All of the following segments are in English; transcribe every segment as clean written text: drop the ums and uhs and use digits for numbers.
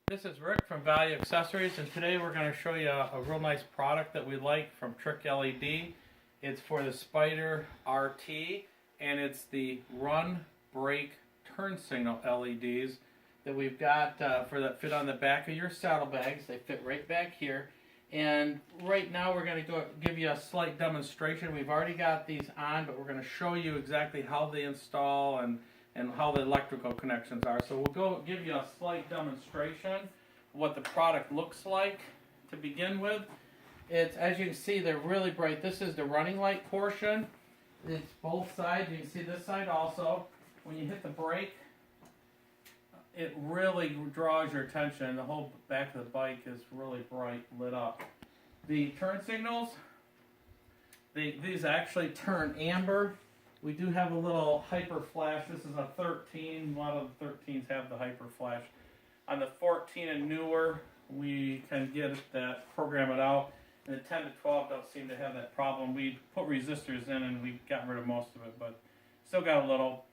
This is Rick from Value Accessories, and today we're going to show you a real nice product that we like from Trick LED. It's for the Spyder RT, and it's the run, brake, turn signal LEDs that we've got that fit on the back of your saddlebags. They fit right back here. And right now we're going to give you a slight demonstration. We've already got these on, but we're going to show you exactly how they install and how the electrical connections are. So we'll give you a slight demonstration of what the product looks like to begin with. As you can see, they're really bright. This is the running light portion. It's both sides. You can see this side also. When you hit the brake, it really draws your attention. The whole back of the bike is really bright, lit up. The turn signals, these actually turn amber. We do have a little hyper flash. This is a 13. A lot of the 13s have the hyper flash. On the 14 and newer, we can program it out. And the 10 to 12 don't seem to have that problem. We put resistors in and we got rid of most of it, but still got a little.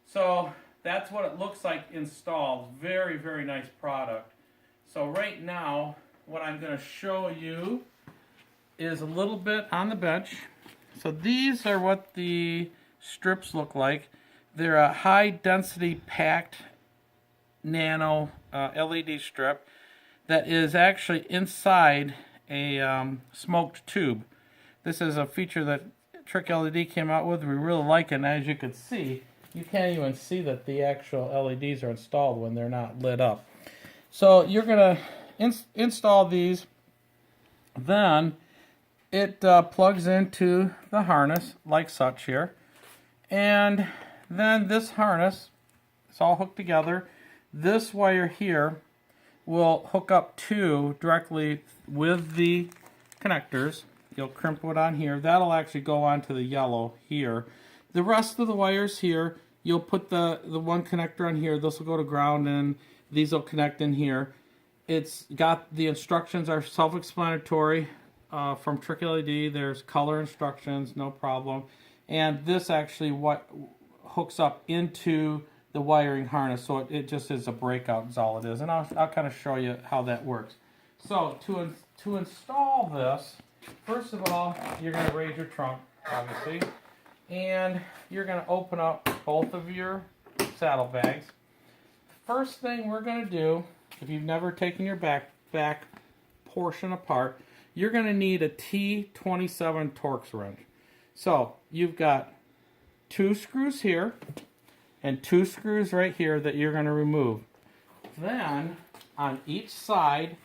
So that's what it looks like installed. Very, very nice product. So right now, what I'm going to show you is a little bit on the bench. So these are what the strips look like. They're a high density packed nano LED strip that is actually inside a smoked tube. This is a feature that Trick LED came out with. We really like it, and as you can see, you can't even see that the actual LEDs are installed when they're not lit up. So you're going to install these, then it plugs into the harness like such here, and then this harness, it's all hooked together. This wire here will hook up directly with the connectors. You'll crimp it on here. That'll actually go onto the yellow here. The rest of the wires here, you'll put the one connector on here. This will go to ground, and these will connect in here. It's got the instructions are self-explanatory. From Trick LED, there's color instructions, no problem. And this actually hooks up into the wiring harness, so it just is a breakout is all it is. And I'll kind of show you how that works. So to install this, first of all, you're going to raise your trunk, obviously, and you're going to open up both of your saddlebags. First thing we're going to do, if you've never taken your back portion apart, you're going to need a T27 Torx wrench. So you've got 2 screws here and 2 screws right here that you're going to remove. Then on each side,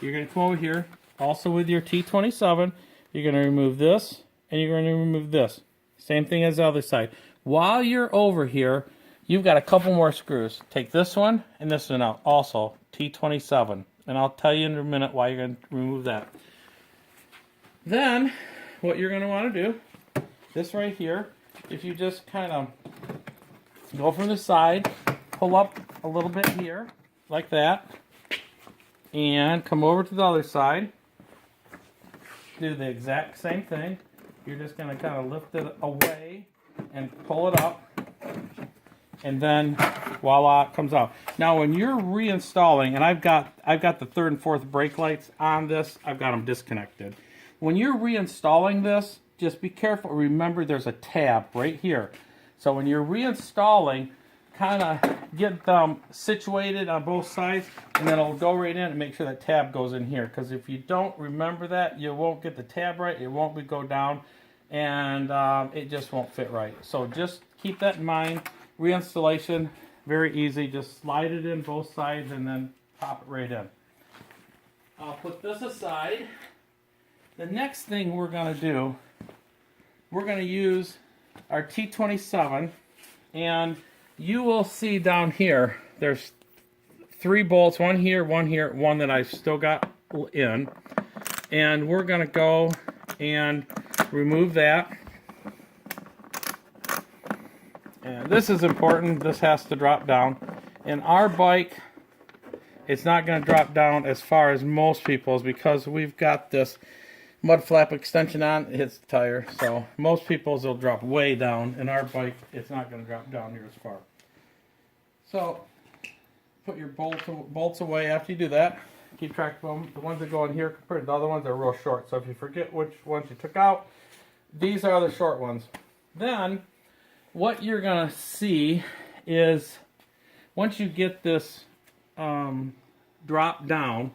you're going to come over here, also with your T27, you're going to remove this and you're going to remove this. Same thing as the other side. While you're over here, you've got a couple more screws. Take this one and this one out, also T27. And I'll tell you in a minute why you're going to remove that. Then, what you're going to want to do, this right here, if you just kind of go from the side, pull up a little bit here, like that, and come over to the other side, do the exact same thing. You're just going to kind of lift it away and pull it up, and then voila, it comes out. Now when you're reinstalling, and I've got the 3rd and 4th brake lights on this, I've got them disconnected. When you're reinstalling this, just be careful. Remember, there's a tab right here. So when you're reinstalling, kind of get them situated on both sides, and then it'll go right in and make sure that tab goes in here. Because if you don't remember that, you won't get the tab right. It won't go down, and it just won't fit right. So just keep that in mind. Reinstallation, very easy. Just slide it in both sides and then pop it right in. I'll put this aside. The next thing we're going to do, we're going to use our T27, and you will see down here, there's 3 bolts, one here, one that I've still got in, and we're going to go and remove that. And this is important. This has to drop down. In our bike, it's not going to drop down as far as most people's because we've got this mud flap extension on, it hits the tire. So most people's will drop way down. In our bike, it's not going to drop down here as far. So put your bolts away after you do that. Keep track of them. The ones that go in here compared to the other ones are real short. So if you forget which ones you took out, these are the short ones. Then what you're going to see is once you get this drop down,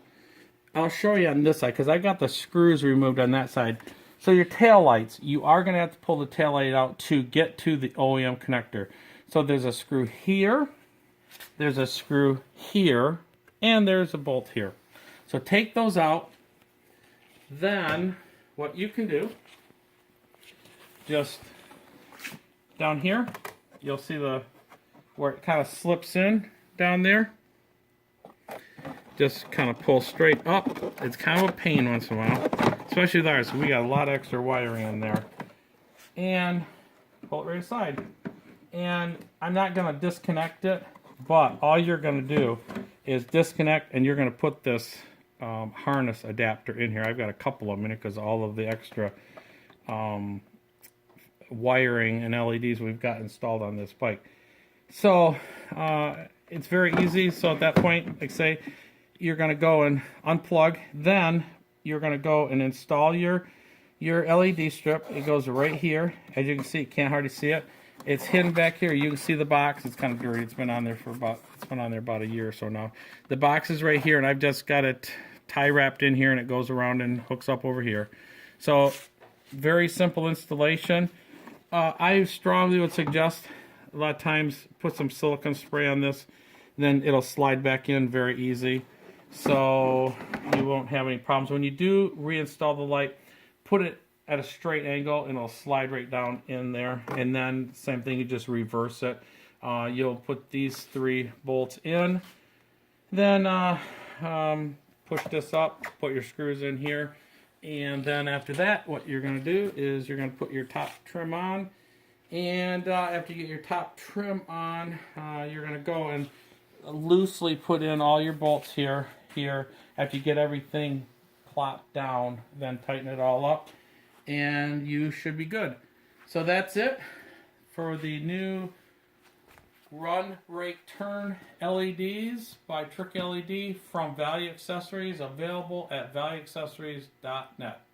I'll show you on this side because I got the screws removed on that side. So your tail lights, you are going to have to pull the tail light out to get to the OEM connector. So there's a screw here, there's a screw here, and there's a bolt here. So take those out. Then what you can do, just down here, you'll see where it kind of slips in down there. Just kind of pull straight up. It's kind of a pain once in a while, especially there. So we got a lot of extra wiring in there. And pull it right aside. And I'm not going to disconnect it, but all you're going to do is disconnect, and you're going to put this harness adapter in here. I've got a couple of them in it because all of the extra wiring and LEDs we've got installed on this bike. So it's very easy. So at that point, like say, you're going to go and unplug. Then you're going to go and install your LED strip. It goes right here. As you can see, you can't hardly see it. It's hidden back here. You can see the box. It's kind of dirty. It's been on there about a year or so now. The box is right here, and I've just got it tie wrapped in here, and it goes around and hooks up over here. So very simple installation. I strongly would suggest a lot of times put some silicone spray on this, then it'll slide back in very easy. So you won't have any problems. When you do reinstall the light, put it at a straight angle and it'll slide right down in there. And then same thing, you just reverse it. You'll put these 3 bolts in. Then push this up, put your screws in here. And then after that, what you're going to do is you're going to put your top trim on. And after you get your top trim on, you're going to go and loosely put in all your bolts here. After you get everything plopped down, then tighten it all up, and you should be good. So that's it for the new Run, Brake, Turn LEDs by Trick LED from Value Accessories, available at valueaccessories.net.